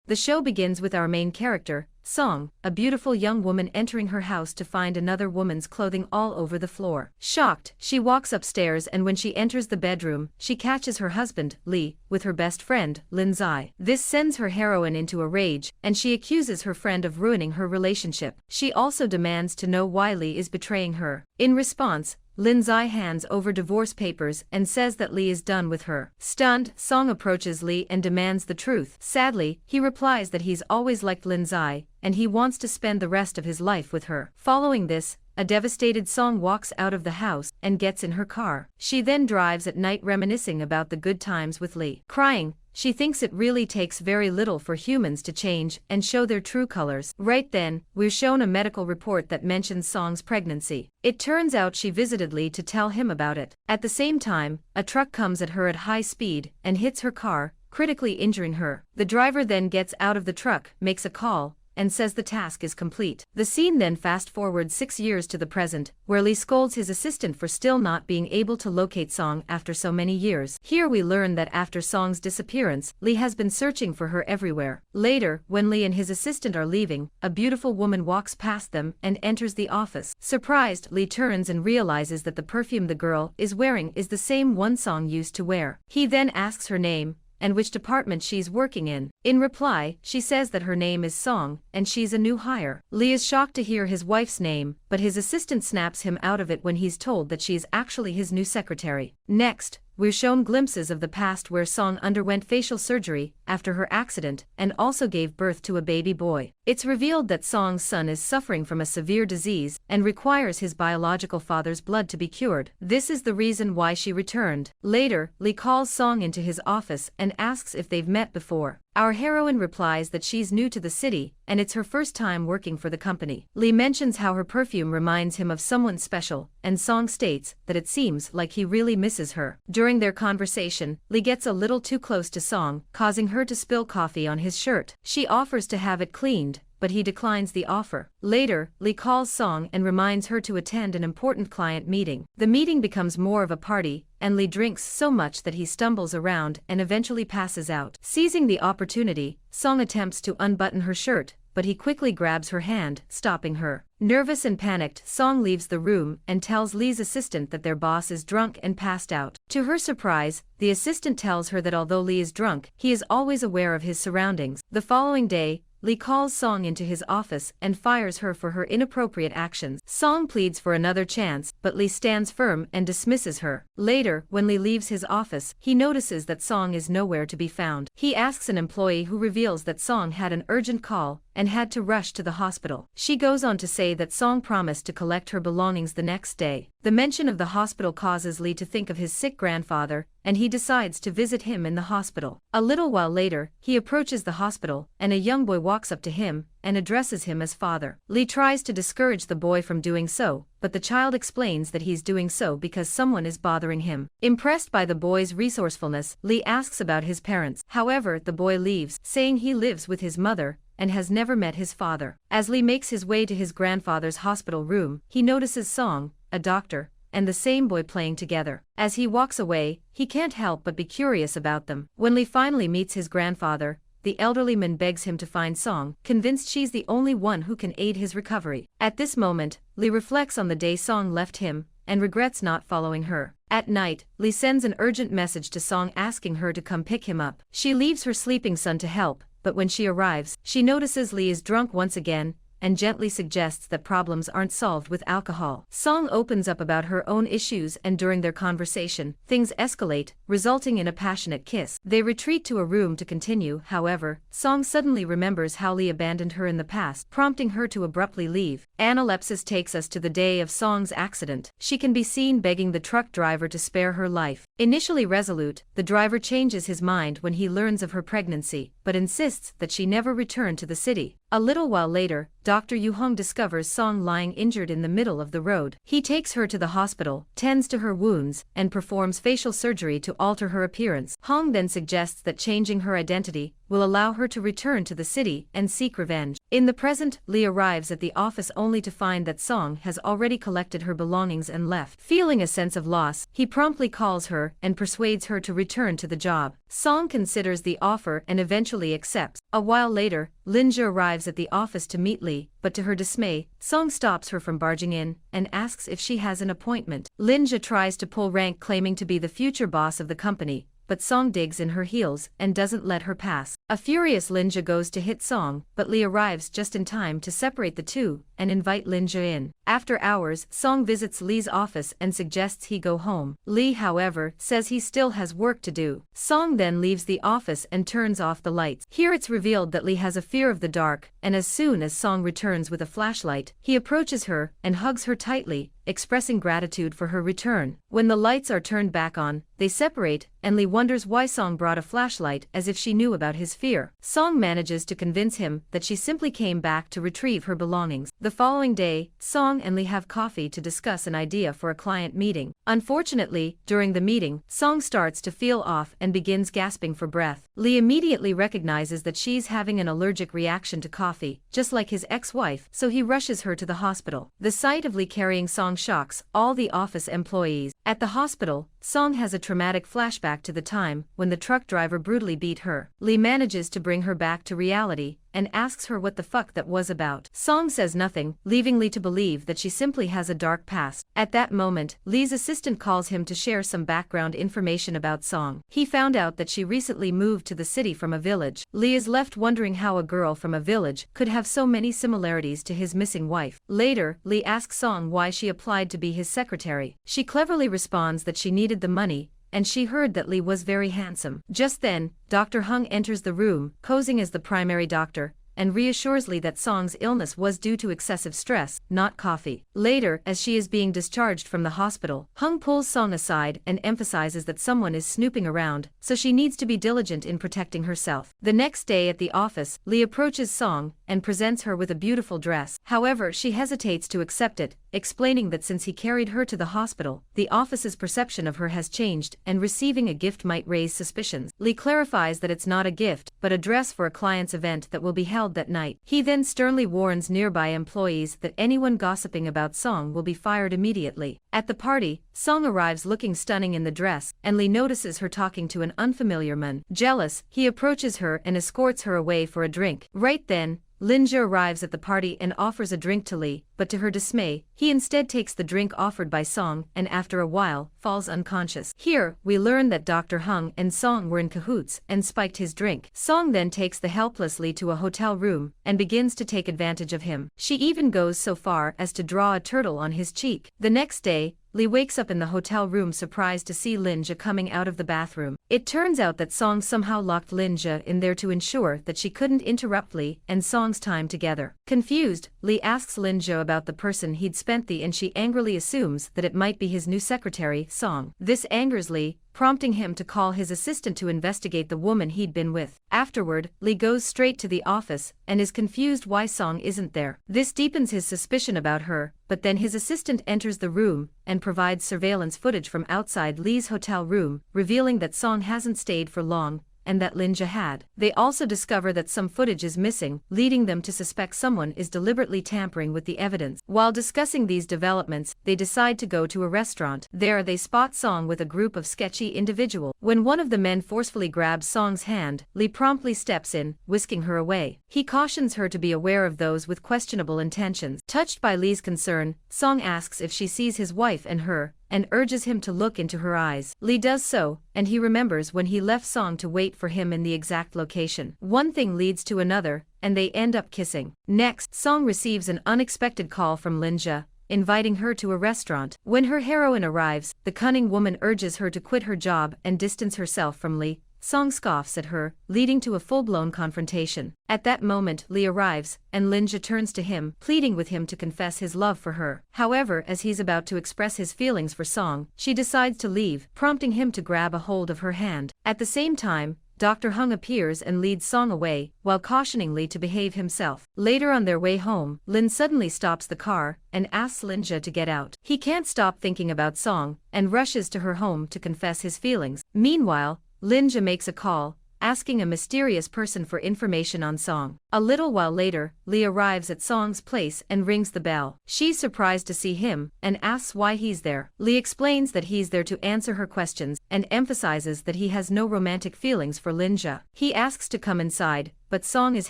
The show begins with our main character, Song, a beautiful young woman entering her house to find another woman's clothing all over the floor. Shocked, she walks upstairs, and when she enters the bedroom, she catches her husband, Lee, with her best friend, Lindsay. This sends her heroine into a rage, and she accuses her friend of ruining her relationship. She also demands to know why Lee is betraying her. In response, Lindsay hands over divorce papers and says that Lee is done with her. Stunned, Song approaches Lee and demands the truth. Sadly, he replies that he's always liked Lindsay, and he wants to spend the rest of his life with her. Following this, a devastated Song walks out of the house and gets in her car. She then drives at night reminiscing about the good times with Lee. Crying, she thinks it really takes very little for humans to change and show their true colors. Right then, we're shown a medical report that mentions Song's pregnancy. It turns out she visited Lee to tell him about it. At the same time, a truck comes at her at high speed and hits her car, critically injuring her. The driver then gets out of the truck, makes a call, and says the task is complete. The scene then fast-forwards 6 years to the present, where Lee scolds his assistant for still not being able to locate Song after so many years. Here we learn that after Song's disappearance, Lee has been searching for her everywhere. Later, when Lee and his assistant are leaving, a beautiful woman walks past them and enters the office. Surprised, Lee turns and realizes that the perfume the girl is wearing is the same one Song used to wear. He then asks her name and which department she's working in. In reply, she says that her name is Song, and she's a new hire. Lee is shocked to hear his wife's name, but his assistant snaps him out of it when he's told that she's actually his new secretary. Next, we're shown glimpses of the past where Song underwent facial surgery after her accident and also gave birth to a baby boy. It's revealed that Song's son is suffering from a severe disease and requires his biological father's blood to be cured. This is the reason why she returned. Later, Lee calls Song into his office and asks if they've met before. Our heroine replies that she's new to the city and it's her first time working for the company. Lee mentions how her perfume reminds him of someone special, and Song states that it seems like he really misses her. During their conversation, Lee gets a little too close to Song, causing her to spill coffee on his shirt. She offers to have it cleaned, but he declines the offer. Later, Lee calls Song and reminds her to attend an important client meeting. The meeting becomes more of a party, and Lee drinks so much that he stumbles around and eventually passes out. Seizing the opportunity, Song attempts to unbutton her shirt, but he quickly grabs her hand, stopping her. Nervous and panicked, Song leaves the room and tells Lee's assistant that their boss is drunk and passed out. To her surprise, the assistant tells her that although Lee is drunk, he is always aware of his surroundings. The following day, Lee calls Song into his office and fires her for her inappropriate actions. Song pleads for another chance, but Lee stands firm and dismisses her. Later, when Lee leaves his office, he notices that Song is nowhere to be found. He asks an employee who reveals that Song had an urgent call and had to rush to the hospital. She goes on to say that Song promised to collect her belongings the next day. The mention of the hospital causes Lee to think of his sick grandfather, and he decides to visit him in the hospital. A little while later, he approaches the hospital, and a young boy walks up to him and addresses him as father. Lee tries to discourage the boy from doing so, but the child explains that he's doing so because someone is bothering him. Impressed by the boy's resourcefulness, Lee asks about his parents. However, the boy leaves, saying he lives with his mother and has never met his father. As Lee makes his way to his grandfather's hospital room, he notices Song, a doctor, and the same boy playing together. As he walks away, he can't help but be curious about them. When Lee finally meets his grandfather, the elderly man begs him to find Song, convinced she's the only one who can aid his recovery. At this moment, Lee reflects on the day Song left him and regrets not following her. At night, Lee sends an urgent message to Song asking her to come pick him up. She leaves her sleeping son to help, but when she arrives, she notices Lee is drunk once again and gently suggests that problems aren't solved with alcohol. Song opens up about her own issues, and during their conversation, things escalate, resulting in a passionate kiss. They retreat to a room to continue. However, Song suddenly remembers how Lee abandoned her in the past, prompting her to abruptly leave. Analepsis takes us to the day of Song's accident. She can be seen begging the truck driver to spare her life. Initially resolute, the driver changes his mind when he learns of her pregnancy, but insists that she never return to the city. A little while later, Dr. Yu Hong discovers Song lying injured in the middle of the road. He takes her to the hospital, tends to her wounds, and performs facial surgery to alter her appearance. Hong then suggests that changing her identity will allow her to return to the city and seek revenge. In the present, Lee arrives at the office only to find that Song has already collected her belongings and left. Feeling a sense of loss, he promptly calls her and persuades her to return to the job. Song considers the offer and eventually accepts. A while later, Linja arrives at the office to meet Lee, but to her dismay, Song stops her from barging in and asks if she has an appointment. Linja tries to pull rank claiming to be the future boss of the company, but Song digs in her heels and doesn't let her pass. A furious Linja goes to hit Song, but Lee arrives just in time to separate the two and invite Linja in. After hours, Song visits Lee's office and suggests he go home. Lee, however, says he still has work to do. Song then leaves the office and turns off the lights. Here it's revealed that Lee has a fear of the dark, and as soon as Song returns with a flashlight, he approaches her and hugs her tightly, expressing gratitude for her return. When the lights are turned back on, they separate, and Lee wonders why Song brought a flashlight as if she knew about his fear. Song manages to convince him that she simply came back to retrieve her belongings. The following day, Song and Lee have coffee to discuss an idea for a client meeting. Unfortunately, during the meeting, Song starts to feel off and begins gasping for breath. Lee immediately recognizes that she's having an allergic reaction to coffee, just like his ex-wife, so he rushes her to the hospital. The sight of Lee carrying Song shocks all the office employees. At the hospital, Song has a traumatic flashback to the time when the truck driver brutally beat her. Lee manages to bring her back to reality and asks her what the fuck that was about. Song says nothing, leaving Lee to believe that she simply has a dark past. At that moment, Lee's assistant calls him to share some background information about Song. He found out that she recently moved to the city from a village. Lee is left wondering how a girl from a village could have so many similarities to his missing wife. Later, Lee asks Song why she applied to be his secretary. She cleverly responds that she needed the money, and she heard that Lee was very handsome. Just then, Dr. Hung enters the room, posing as the primary doctor, and reassures Lee that Song's illness was due to excessive stress, not coffee. Later, as she is being discharged from the hospital, Hung pulls Song aside and emphasizes that someone is snooping around, so she needs to be diligent in protecting herself. The next day at the office, Lee approaches Song and presents her with a beautiful dress. However, she hesitates to accept it, explaining that since he carried her to the hospital, the office's perception of her has changed and receiving a gift might raise suspicions. Lee clarifies that it's not a gift, but a dress for a client's event that will be held that night. He then sternly warns nearby employees that anyone gossiping about Song will be fired immediately. At the party, Song arrives looking stunning in the dress, and Lee notices her talking to an unfamiliar man. Jealous, he approaches her and escorts her away for a drink. Right then, Linja arrives at the party and offers a drink to Lee, but to her dismay, he instead takes the drink offered by Song and after a while, falls unconscious. Here, we learn that Dr. Hung and Song were in cahoots and spiked his drink. Song then takes the helpless Lee to a hotel room and begins to take advantage of him. She even goes so far as to draw a turtle on his cheek. The next day, Lee wakes up in the hotel room surprised to see Linja coming out of the bathroom. It turns out that Song somehow locked Linja in there to ensure that she couldn't interrupt Lee and Song's time together. Confused, Lee asks Linja about the person he'd spent the and she angrily assumes that it might be his new secretary, Song. This angers Lee, prompting him to call his assistant to investigate the woman he'd been with. Afterward, Lee goes straight to the office and is confused why Song isn't there. This deepens his suspicion about her, but then his assistant enters the room and provides surveillance footage from outside Lee's hotel room, revealing that Song hasn't stayed for long, and that Linja had. They also discover that some footage is missing, leading them to suspect someone is deliberately tampering with the evidence. While discussing these developments, they decide to go to a restaurant. There they spot Song with a group of sketchy individuals. When one of the men forcefully grabs Song's hand, Lee promptly steps in, whisking her away. He cautions her to be aware of those with questionable intentions. Touched by Lee's concern, Song asks if she sees his wife and her, and urges him to look into her eyes. Lee does so, and he remembers when he left Song to wait for him in the exact location. One thing leads to another, and they end up kissing. Next, Song receives an unexpected call from Linja, inviting her to a restaurant. When her heroine arrives, the cunning woman urges her to quit her job and distance herself from Lee. Song scoffs at her, leading to a full-blown confrontation. At that moment, Lee arrives, and Linja turns to him, pleading with him to confess his love for her. However, as he's about to express his feelings for Song, she decides to leave, prompting him to grab a hold of her hand. At the same time, Dr. Hung appears and leads Song away, while cautioning Lee to behave himself. Later on their way home, Lin suddenly stops the car and asks Linja to get out. He can't stop thinking about Song, and rushes to her home to confess his feelings. Meanwhile, Linja makes a call, asking a mysterious person for information on Song. A little while later, Lee arrives at Song's place and rings the bell. She's surprised to see him and asks why he's there. Lee explains that he's there to answer her questions and emphasizes that he has no romantic feelings for Linja. He asks to come inside, but Song is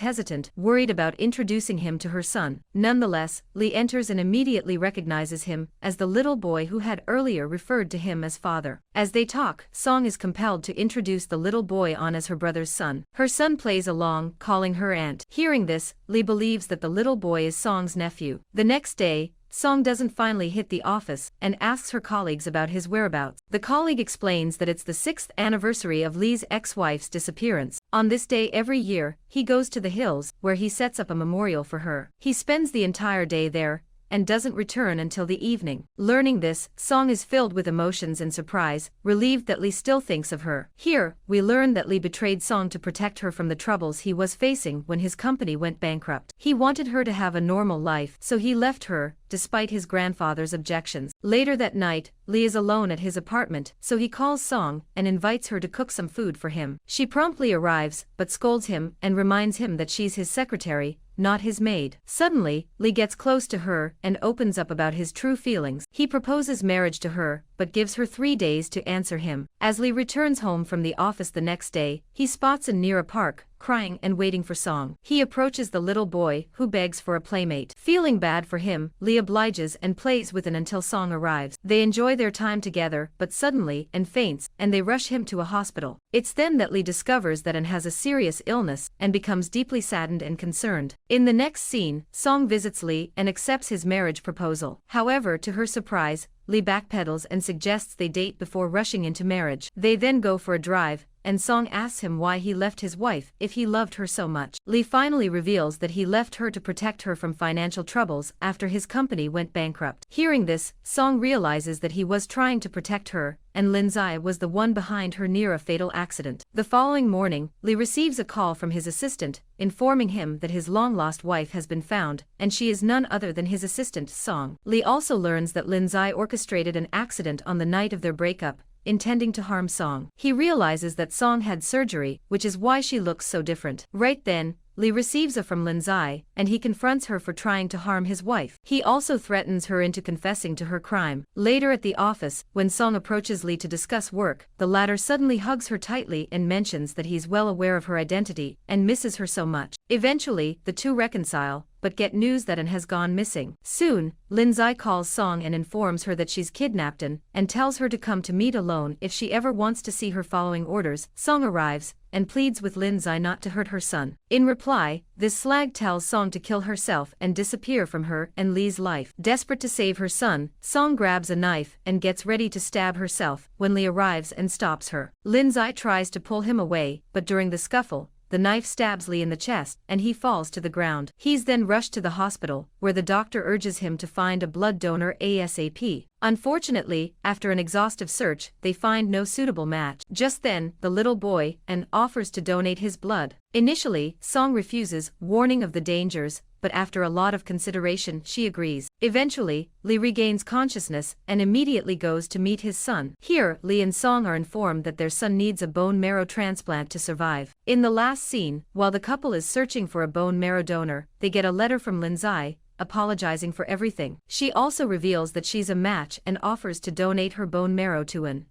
hesitant, worried about introducing him to her son. Nonetheless, Lee enters and immediately recognizes him as the little boy who had earlier referred to him as father. As they talk, Song is compelled to introduce the little boy on as her brother's son. Her son plays along, calling her aunt. Hearing this, Lee believes that the little boy is Song's nephew. The next day, Song doesn't finally hit the office and asks her colleagues about his whereabouts. The colleague explains that it's the 6th anniversary of Lee's ex-wife's disappearance. On this day every year, he goes to the hills, where he sets up a memorial for her. He spends the entire day there, and doesn't return until the evening. Learning this, Song is filled with emotions and surprise, relieved that Lee still thinks of her. Here, we learn that Lee betrayed Song to protect her from the troubles he was facing when his company went bankrupt. He wanted her to have a normal life, so he left her, despite his grandfather's objections. Later that night, Lee is alone at his apartment, so he calls Song and invites her to cook some food for him. She promptly arrives, but scolds him and reminds him that she's his secretary, not his maid. Suddenly, Lee gets close to her and opens up about his true feelings. He proposes marriage to her, but gives her 3 days to answer him. As Lee returns home from the office the next day, he spots An near a park, crying and waiting for Song. He approaches the little boy, who begs for a playmate. Feeling bad for him, Lee obliges and plays with An until Song arrives. They enjoy their time together, but suddenly An faints, and they rush him to a hospital. It's then that Lee discovers that An has a serious illness, and becomes deeply saddened and concerned. In the next scene, Song visits Lee and accepts his marriage proposal. However, to her surprise, Lee backpedals and suggests they date before rushing into marriage. They then go for a drive, and Song asks him why he left his wife if he loved her so much. Lee finally reveals that he left her to protect her from financial troubles after his company went bankrupt. Hearing this, Song realizes that he was trying to protect her, and Lindsay was the one behind her near a fatal accident. The following morning, Lee receives a call from his assistant, informing him that his long-lost wife has been found, and she is none other than his assistant, Song. Lee also learns that Lindsay orchestrated an accident on the night of their breakup, intending to harm Song. He realizes that Song had surgery, which is why she looks so different. Right then, Lee receives a from Lindsay, and he confronts her for trying to harm his wife. He also threatens her into confessing to her crime. Later at the office, when Song approaches Lee to discuss work, the latter suddenly hugs her tightly and mentions that he's well aware of her identity and misses her so much. Eventually, the two reconcile, but get news that An has gone missing. Soon, Lindsay calls Song and informs her that she's kidnapped An, and tells her to come to meet alone if she ever wants to see her following orders. Song arrives, and pleads with Lindsay not to hurt her son. In reply, this slag tells Song to kill herself and disappear from her and Lee's life. Desperate to save her son, Song grabs a knife and gets ready to stab herself when Lee arrives and stops her. Lindsay tries to pull him away, but during the scuffle, the knife stabs Lee in the chest, and he falls to the ground. He's then rushed to the hospital, where the doctor urges him to find a blood donor ASAP. Unfortunately, after an exhaustive search, they find no suitable match. Just then, the little boy, An, offers to donate his blood. Initially, Song refuses, warning of the dangers, but after a lot of consideration, she agrees. Eventually, Lee regains consciousness and immediately goes to meet his son. Here, Lee and Song are informed that their son needs a bone marrow transplant to survive. In the last scene, while the couple is searching for a bone marrow donor, they get a letter from Lindsay, apologizing for everything. She also reveals that she's a match and offers to donate her bone marrow to An.